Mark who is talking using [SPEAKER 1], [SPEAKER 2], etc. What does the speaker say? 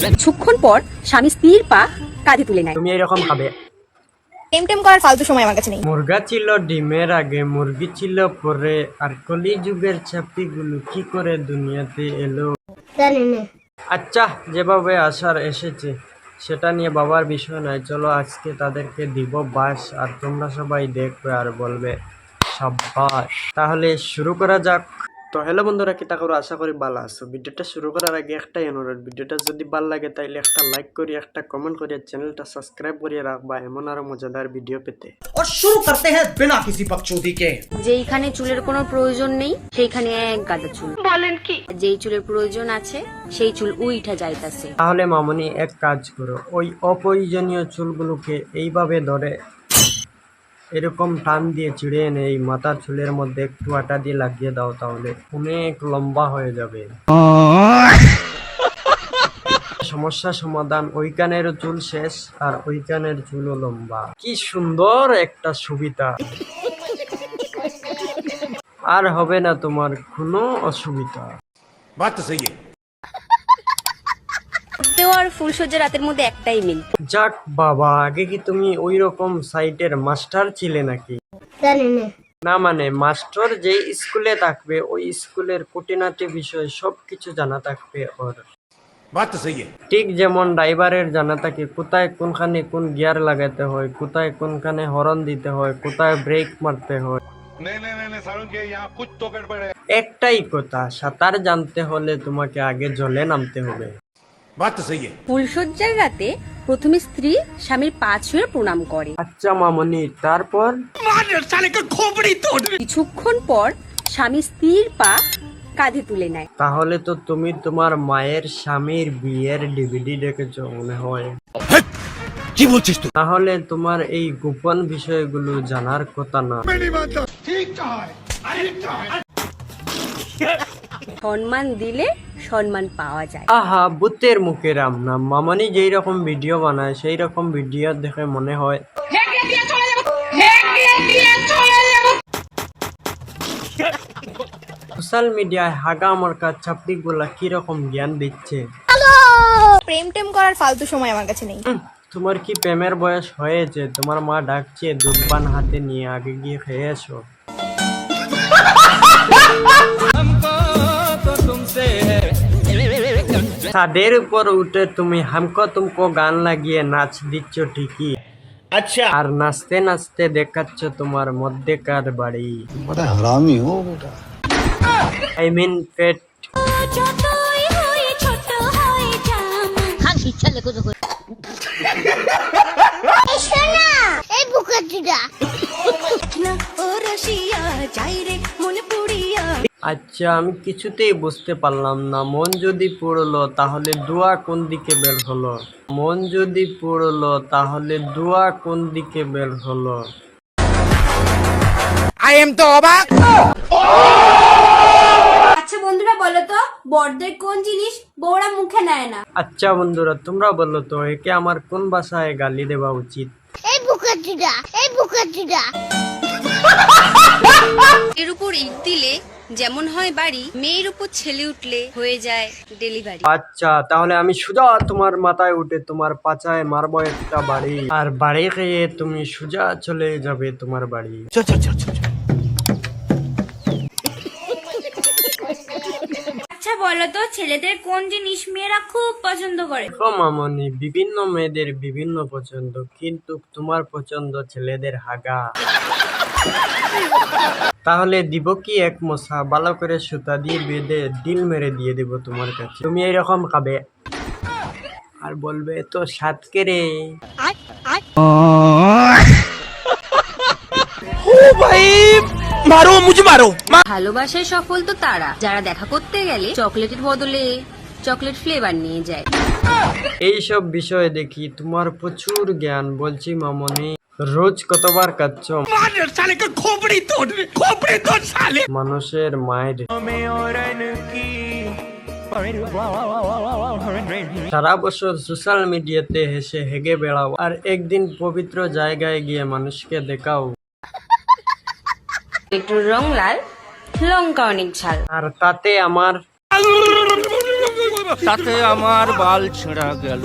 [SPEAKER 1] কিছুক্ষণ পর স্বামী স্ত্রীর পা কাঁধে তুলে নেয়।
[SPEAKER 2] তুমি এরকম খাবে?
[SPEAKER 3] টেম করার ফালতু সময় আমার কাছে নেই।
[SPEAKER 2] মুরগা ছিল ডিমের আগে, মুরগি ছিল পরে, আর কলি যুগের ছাপিগুলো কি করে দুনিয়াতে এলো? আচ্ছা, যেভাবে আসার এসেছে সেটা নিয়ে বাবার বিষয় নয়। চলো আজকে তাদেরকে দিব বাস, আর তোমরা সবাই দেখবে আর বলবে সাব্বাস। তাহলে শুরু করা যাক। তো হ্যালো বন্ধুরা, কি তা করো? আশা করি ভালো আছো। ভিডিওটা শুরু করার আগে একটাই অনুরোধ, ভিডিওটা যদি ভালো লাগে তাইলে একটা লাইক করি, একটা কমেন্ট করি, চ্যানেলটা সাবস্ক্রাইব করিয়ে রাখবা এমন আরো মজাদার ভিডিও পেতে।
[SPEAKER 4] और शुरू करते हैं बिना किसी बकचोदी के।
[SPEAKER 1] যেইখানে চুলের কোনো প্রয়োজন নেই সেইখানে এক গাদা চুল। বলেন কি? যেই চুলের প্রয়োজন আছে সেই চুল উইঠা যাইতাছে।
[SPEAKER 2] তাহলে মামনি এক কাজ করো, ওই অপ্রয়োজনীয় চুলগুলোকে এইভাবে ধরে এরকম টান দিয়ে ছিঁড়ে এনে এই মাথার চুলের মধ্যে একটু আটা দিয়ে লাগিয়ে দাও, তাহলে অনেক লম্বা হয়ে যাবে। সমস্যা সমাধান। ওই কানের চুল শেষ আর ওই কানের চুলও লম্বা। কি সুন্দর একটা সুবিধা। আর হবে না তোমার কোনো অসুবিধা।
[SPEAKER 4] बात तो सही है।
[SPEAKER 1] দেওয়ার ফুলসজ্জা রাতের মধ্যে একটাই মিল।
[SPEAKER 2] যাক বাবা, আগে কি তুমি ওই রকম সাইটের মাস্টার ছিলে নাকি? না মানে মাস্টার যে স্কুলে থাকবে ওই স্কুলের খুঁটিনাটি বিষয় সবকিছু জানা থাকবে ওর।
[SPEAKER 4] बात तो सही है।
[SPEAKER 2] ঠিক যেমন ড্রাইভারের জানা থাকে কোথায় কোনখানে কোন গিয়ার লাগাতে হয়, কোথায় কোনখানে হর্ন দিতে হয়, কোথায় ব্রেক মারতে হয়।
[SPEAKER 5] नहीं सारुण के यहाँ कुछ तो गड़बड़ है।
[SPEAKER 2] একটাই কথা, সাঁতার জানতে হলে তোমাকে আগে জলে নামতে হবে।
[SPEAKER 4] बात तो सही है।
[SPEAKER 1] ফুলসজ্জার রাতে প্রথমে স্ত্রী স্বামীর পা ছুঁয়ে প্রণাম করে।
[SPEAKER 2] আচ্ছা মামনি, তারপর?
[SPEAKER 1] কিছুক্ষণ পর স্বামী স্ত্রীর পা কাঁধে তুলে নেয়।
[SPEAKER 2] তাহলে তো তুমি তোমার মায়ের স্বামীর বিয়ের ডিভিডি দেখেছো মনে হয়।
[SPEAKER 4] কি বলছিস তুই?
[SPEAKER 2] তাহলে তোমার এই গোপন বিষয়গুলো জানার কথা না।
[SPEAKER 1] সম্মান দিলে সম্মান পাওয়া যায়।
[SPEAKER 2] আহা, ভূতের মুখে রাম নাম। মামনি যেই রকম ভিডিও বানায় সেই রকম ভিডিও দেখে মনে হয় সোশ্যাল মিডিয়ায় হাগা মার্কা ছাপড়ি গুলা কিরকম জ্ঞান দিচ্ছে।
[SPEAKER 3] প্রেম টেম করার ফালতু সময় আমার কাছে নেই।
[SPEAKER 2] তোমার কি প্রেমের বয়স হয়েছে? তোমার মা ডাকছে দুধপান হাতে নিয়ে, আগে গিয়ে খেয়ে এসো। ছাদের উপর উঠে তুমি হামকো তুমকো গান লাগিয়ে নাচ দিচ্ছ ঠিকই,
[SPEAKER 4] अच्छा
[SPEAKER 2] আর নাচতে নাচতে দেখাচ্ছ তোমার মধ্যেকার বাড়ি।
[SPEAKER 6] बड़ा हरामी हो बेटा।
[SPEAKER 2] আই মিন পেট। আচ্ছা, আমি কিছুতেই বুঝতে পারলাম না, মন যদি পড়লো তাহলে দোয়া কোন দিকে বের হলো? মন যদি পড়লো তাহলে দোয়া কোন দিকে বের হলো?
[SPEAKER 4] आई एम तो अबाक।
[SPEAKER 1] আচ্ছা বন্ধুরা বলো তো, বড়দের কোন জিনিস বউরা মুখে নেয় না?
[SPEAKER 2] আচ্ছা বন্ধুরা, তোমরা বলো তো একে আমার কোন ভাষায় গালি দেওয়া উচিত?
[SPEAKER 1] এর উপর ইট দিলে যেমন হয় বাড়ি, মেয়ের উপর ছেলে উঠলে হয়ে যায় ডেলিভারি।
[SPEAKER 2] আচ্ছা, তাহলে আমি সোজা তোমার মাথায় উঠে তোমার পাছায় মারবো একটা বাড়ি, আর বাড়ি খেয়ে তুমি সোজা চলে যাবে তোমার বাড়ি।
[SPEAKER 4] चल चल चल चल।
[SPEAKER 1] আচ্ছা বলো তো, ছেলেদের কোন জিনিস মেয়েরা খুব পছন্দ করে?
[SPEAKER 2] দেখো মামনি, বিভিন্ন মেয়েদের বিভিন্ন পছন্দ, কিন্তু তোমার পছন্দ ছেলেদের হাগা। তাহলে দিব কি এক মশা, ভালো করে সুতা দিয়ে বেঁধে ডিল মেরে দিয়ে দেব তোমার কাছে। তুমি এইরকম খাবে আর বলবে তো সাতকে রে।
[SPEAKER 4] ओ भाई मारो मुझे मारो।
[SPEAKER 1] ভালোবাসায় সফল তো তারা যারা দেখা করতে গেলে চকলেটের বদলে চকলেট ফ্লেভার নিয়ে যায়।
[SPEAKER 2] এইসব বিষয়ে দেখি তোমার প্রচুর জ্ঞান। বলছি মামনি, রোজ কতবার কাচ্ছ
[SPEAKER 4] साले का खोपड़ी तोड़ साले।
[SPEAKER 2] মানুষের মায়ের? সারা বছর সোশ্যাল মিডিয়াতে হেসে হেগে বেড়াও, আর একদিন পবিত্র জায়গায় গিয়ে মানুষকে দেখাও
[SPEAKER 1] একটু রং লাল, লঙ্কা অনেক ঝাল।
[SPEAKER 2] আর তাতে আমার
[SPEAKER 6] তাতে আমার বাল ছেঁড়া গেল।